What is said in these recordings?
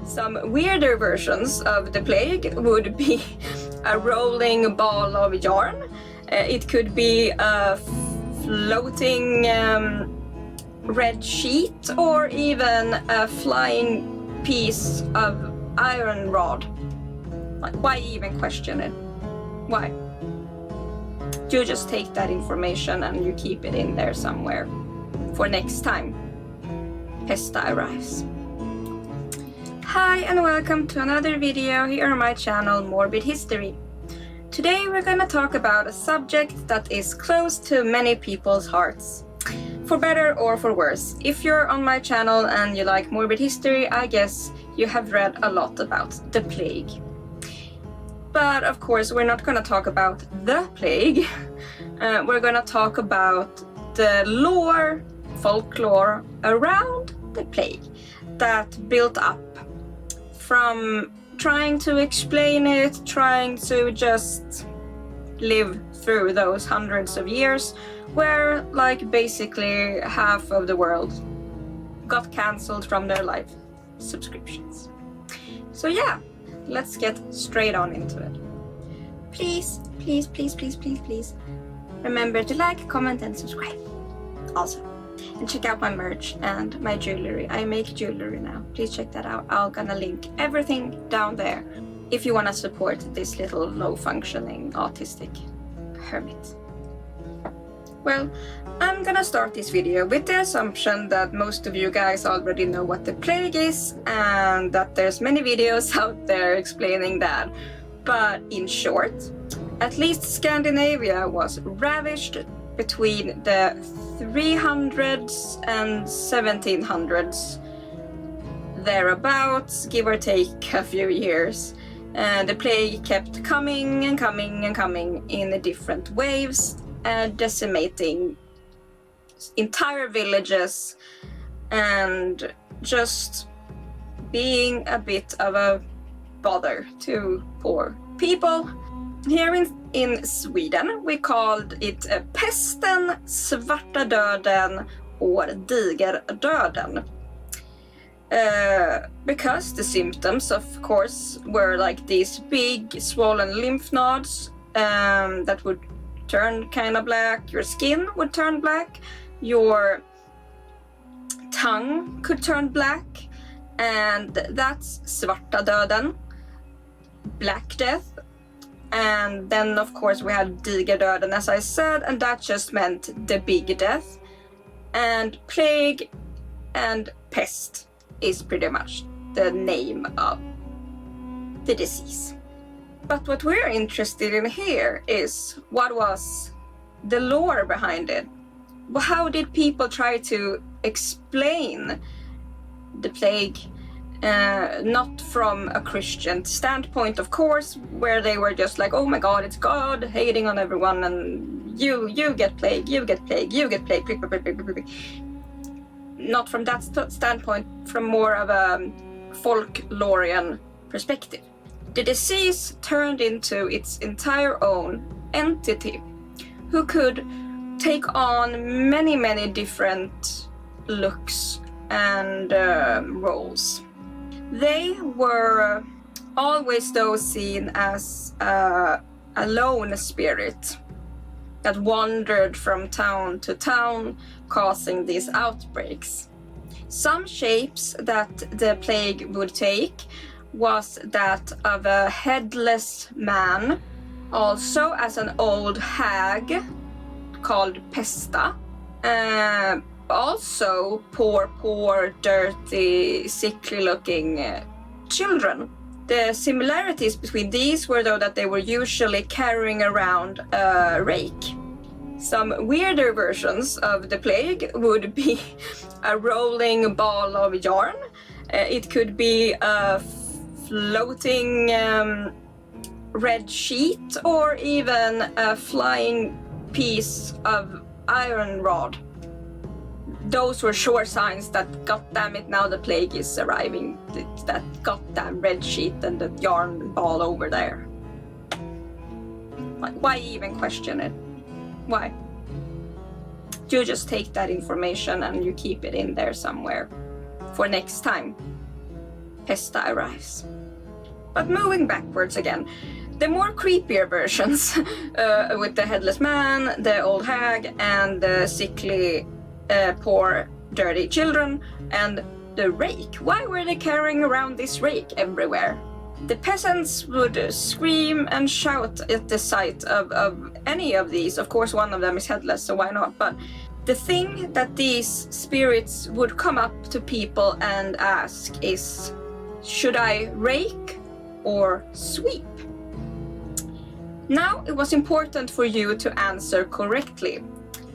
Some weirder versions of the plague would be a rolling ball of yarn. It could be a floating red sheet, or even a flying piece of iron rod. Like, why even question it? Why? You just take that information and you keep it in there somewhere for next time Pesta arrives. Hi and welcome to another video here on my channel Morbid History. Today we're gonna talk about a subject that is close to many people's hearts. For better or for worse. If you're on my channel and you like morbid history, I guess you have read a lot about the plague. But of course we're not gonna talk about the plague. We're gonna talk about the lore, folklore around the plague that built up from trying to explain it, trying to just live through those hundreds of years where like basically half of the world got cancelled from their live subscriptions. So yeah, let's get straight on into it. Please remember to like, comment and subscribe. Also, and check out my merch and my jewelry. I make jewelry now. Please check that out. I'm gonna link everything down there if you wanna support this little low-functioning autistic hermit. Well, I'm gonna start this video with the assumption that most of you guys already know what the plague is and that there's many videos out there explaining that. But in short, at least Scandinavia was ravished between the 300s and 1700s, thereabouts, give or take a few years. The plague kept coming and coming and coming in different waves, decimating entire villages and just being a bit of a bother to poor people. Here in Sweden we called it pesten, svarta döden or digerdöden. Because the symptoms of course were like these big swollen lymph nodes that would turn kind of black, your skin would turn black, your tongue could turn black, and that's svarta döden, black death. And then of course we had digerdöden, as I said, and that just meant the big death. And plague and pest is pretty much the name of the disease. But what we're interested in here is what was the lore behind it. How did people try to explain the plague? Not from a Christian standpoint, of course, where they were just like, oh my god, it's God hating on everyone, and you get plague, you get plague, you get plague. Not from that standpoint, from more of a folklorian perspective. The disease turned into its entire own entity who could take on many different looks and roles. They were always though seen as a lone spirit that wandered from town to town, causing these outbreaks. Some shapes that the plague would take was that of a headless man, also as an old hag called Pesta, also poor, dirty, sickly looking children. The similarities between these were though that they were usually carrying around a rake. Some weirder versions of the plague would be a rolling ball of yarn. It could be a floating red sheet, or even a flying piece of iron rod. Those were sure signs that, goddamn it, now the plague is arriving. It's that goddamn red sheet and the yarn ball over there. Like, why even question it? Why? You just take that information and you keep it in there somewhere for next time Pesta arrives. But moving backwards again, the more creepier versions with the headless man, the old hag, and the sickly, poor, dirty children, and the rake. Why were they carrying around this rake everywhere? The peasants would scream and shout at the sight of any of these. Of course, one of them is headless, so why not? But the thing that these spirits would come up to people and ask is, should I rake or sweep? Now, it was important for you to answer correctly.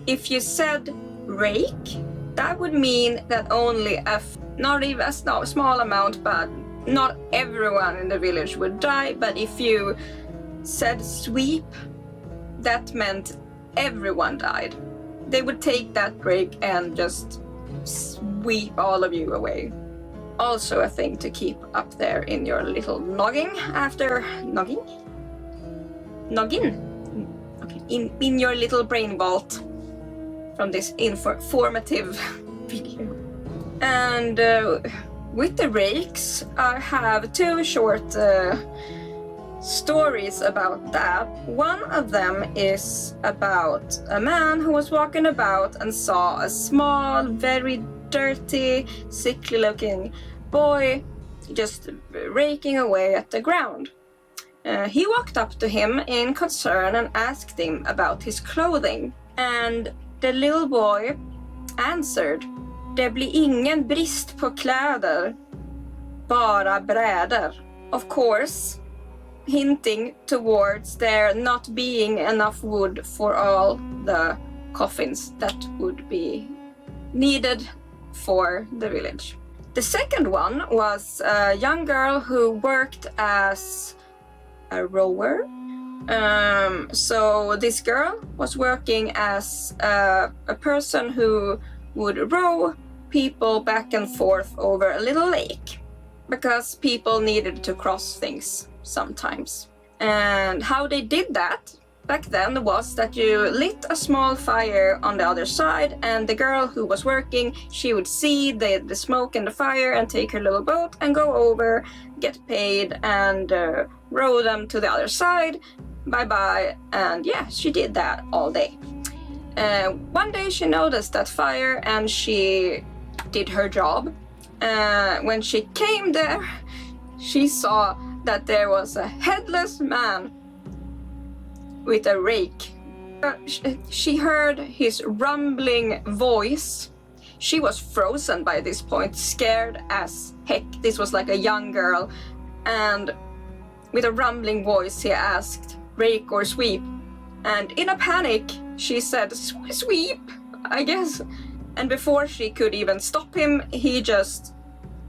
If you said rake, that would mean that only not even a small amount, but not everyone in the village would die. But if you said sweep, that meant everyone died. They would take that rake and just sweep all of you away. Also a thing to keep up there in your little noggin after noggin? Okay, in your little brain vault from this informative video. And with the rakes, I have two short stories about that. One of them is about a man who was walking about and saw a small, very dirty, sickly looking boy just raking away at the ground. He walked up to him in concern and asked him about his clothing. And the little boy answered, "Det blir ingen brist på kläder, bara brädor." Of course, hinting towards there not being enough wood for all the coffins that would be needed for the village. The second one was a young girl who worked as a rower. So this girl was working as a person who would row people back and forth over a little lake because people needed to cross things sometimes. And how they did that back then was that you lit a small fire on the other side, and the girl who was working, she would see the smoke and the fire and take her little boat and go over, get paid, and row them to the other side. Bye-bye. And yeah, she did that all day. One day she noticed that fire and she did her job. When she came there, she saw that there was a headless man with a rake. She heard his rumbling voice. She was frozen by this point, scared as heck. This was like a young girl, and with a rumbling voice he asked, "Rake or sweep?" And in a panic she said, "Sweep, I guess." And before she could even stop him, he just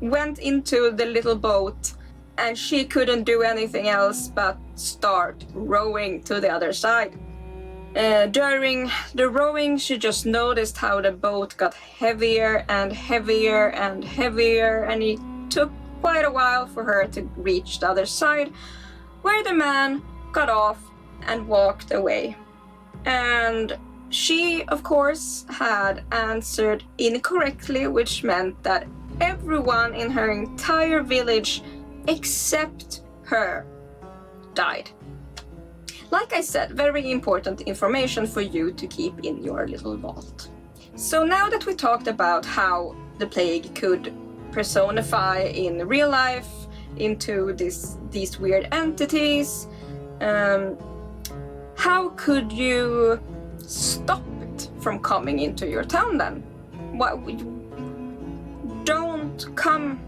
went into the little boat, and she couldn't do anything else but start rowing to the other side. During the rowing, she just noticed how the boat got heavier and heavier and heavier, and it took quite a while for her to reach the other side, where the man got off and walked away. And she, of course, had answered incorrectly, which meant that everyone in her entire village except her died. Like I said, very important information for you to keep in your little vault. So now that we talked about how the plague could personify in real life into these weird entities, how could you stop it from coming into your town then? Don't come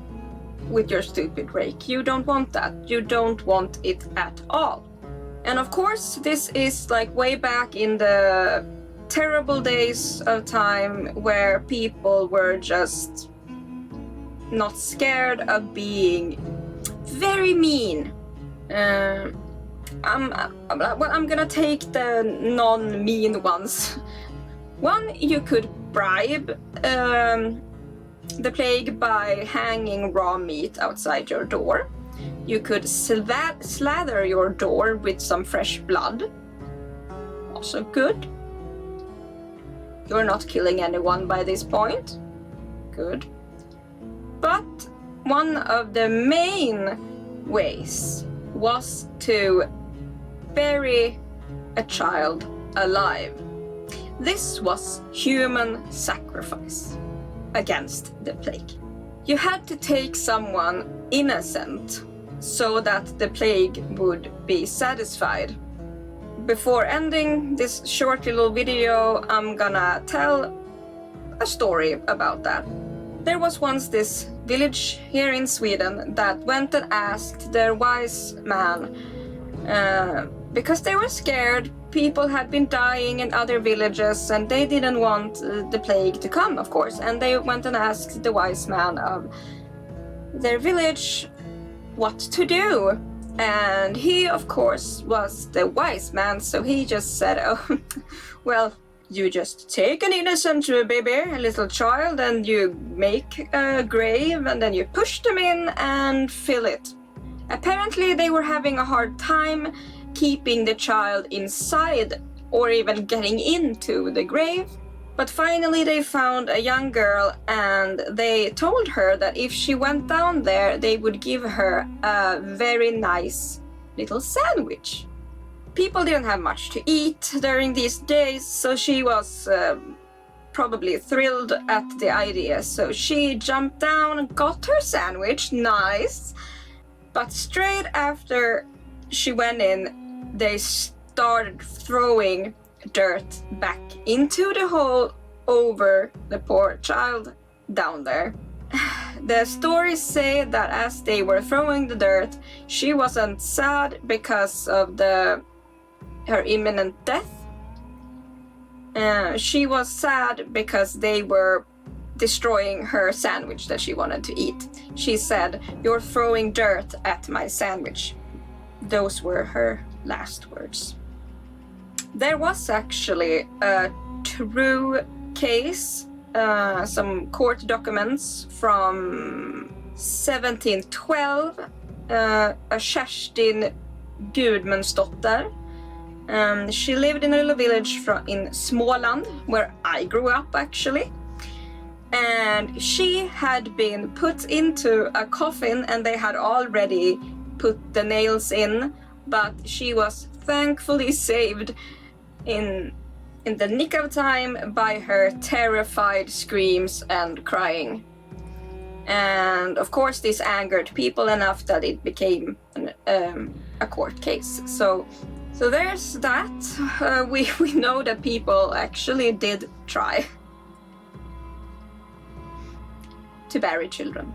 with your stupid rake. You don't want that. You don't want it at all. And of course, this is like way back in the terrible days of time where people were just not scared of being very mean. I'm gonna take the non-mean ones. One, you could bribe the plague by hanging raw meat outside your door. You could slather your door with some fresh blood. Also good. You're not killing anyone by this point. Good. But one of the main ways was to bury a child alive. This was human sacrifice against the plague. You had to take someone innocent so that the plague would be satisfied. Before ending this short little video, I'm gonna tell a story about that. There was once this village here in Sweden that went and asked their wise man, because they were scared. People had been dying in other villages and they didn't want the plague to come, of course. And they went and asked the wise man of their village what to do. And he, of course, was the wise man, so he just said, oh, well, you just take an innocent baby, a little child, and you make a grave, and then you push them in and fill it. Apparently, they were having a hard time keeping the child inside or even getting into the grave. But finally they found a young girl and they told her that if she went down there, they would give her a very nice little sandwich. People didn't have much to eat during these days, so she was probably thrilled at the idea. So she jumped down and got her sandwich, nice. But straight after she went in, they started throwing dirt back into the hole over the poor child down there. The stories say that as they were throwing the dirt, she wasn't sad because of her imminent death. She was sad because they were destroying her sandwich that she wanted to eat. She said, "You're throwing dirt at my sandwich." Those were her last words. There was actually a true case, some court documents from 1712, a Kerstin Gudmundsdotter. She lived in a little village in Småland, where I grew up actually. And she had been put into a coffin and they had already put the nails in, but she was thankfully saved in the nick of time by her terrified screams and crying. And of course this angered people enough that it became a court case. So there's that. We know that people actually did try to bury children.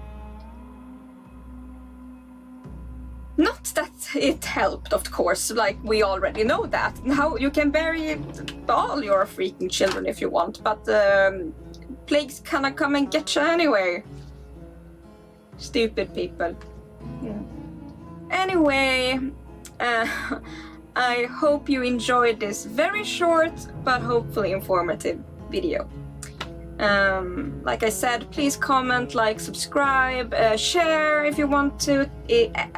Not that it helped, of course, like we already know that. Now you can bury all your freaking children if you want, but plagues kinda come and get you anyway. Stupid people. Yeah. Anyway, I hope you enjoyed this very short but hopefully informative video. Like I said, please comment, like, subscribe, share if you want to.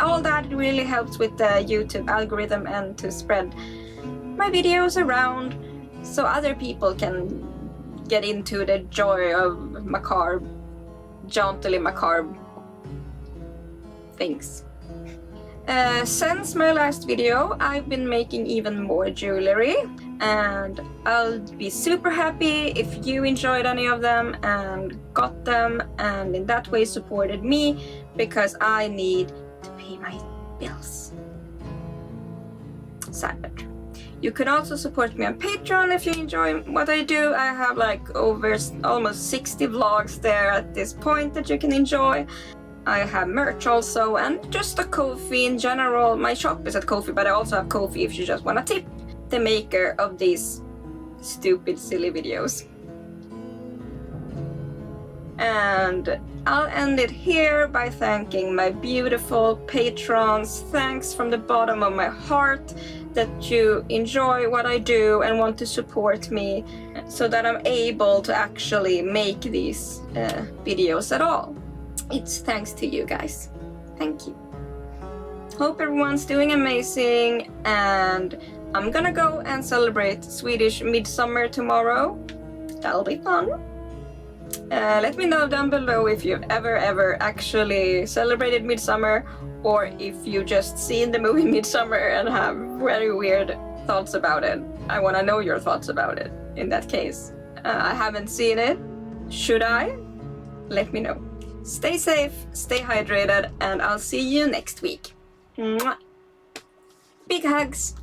All that really helps with the YouTube algorithm and to spread my videos around so other people can get into the joy of macabre, jauntily macabre things. Since my last video, I've been making even more jewelry, and I'll be super happy if you enjoyed any of them and got them, and in that way supported me, because I need to pay my bills. Sad. You can also support me on Patreon if you enjoy what I do. I have like over almost 60 vlogs there at this point that you can enjoy. I have merch also, and just a Ko-fi in general. My shop is at Ko-fi, but I also have Ko-fi if you just want to tip the maker of these stupid, silly videos. And I'll end it here by thanking my beautiful patrons. Thanks from the bottom of my heart that you enjoy what I do and want to support me so that I'm able to actually make these videos at all. It's thanks to you guys. Thank you. Hope everyone's doing amazing, and I'm gonna go and celebrate Swedish Midsummer tomorrow. That'll be fun. Let me know down below if you've ever actually celebrated Midsummer, or if you just seen the movie Midsummer and have very weird thoughts about it. I want to know your thoughts about it in that case. I haven't seen it. Should I? Let me know. Stay safe, stay hydrated, and I'll see you next week. Mwah. Big hugs!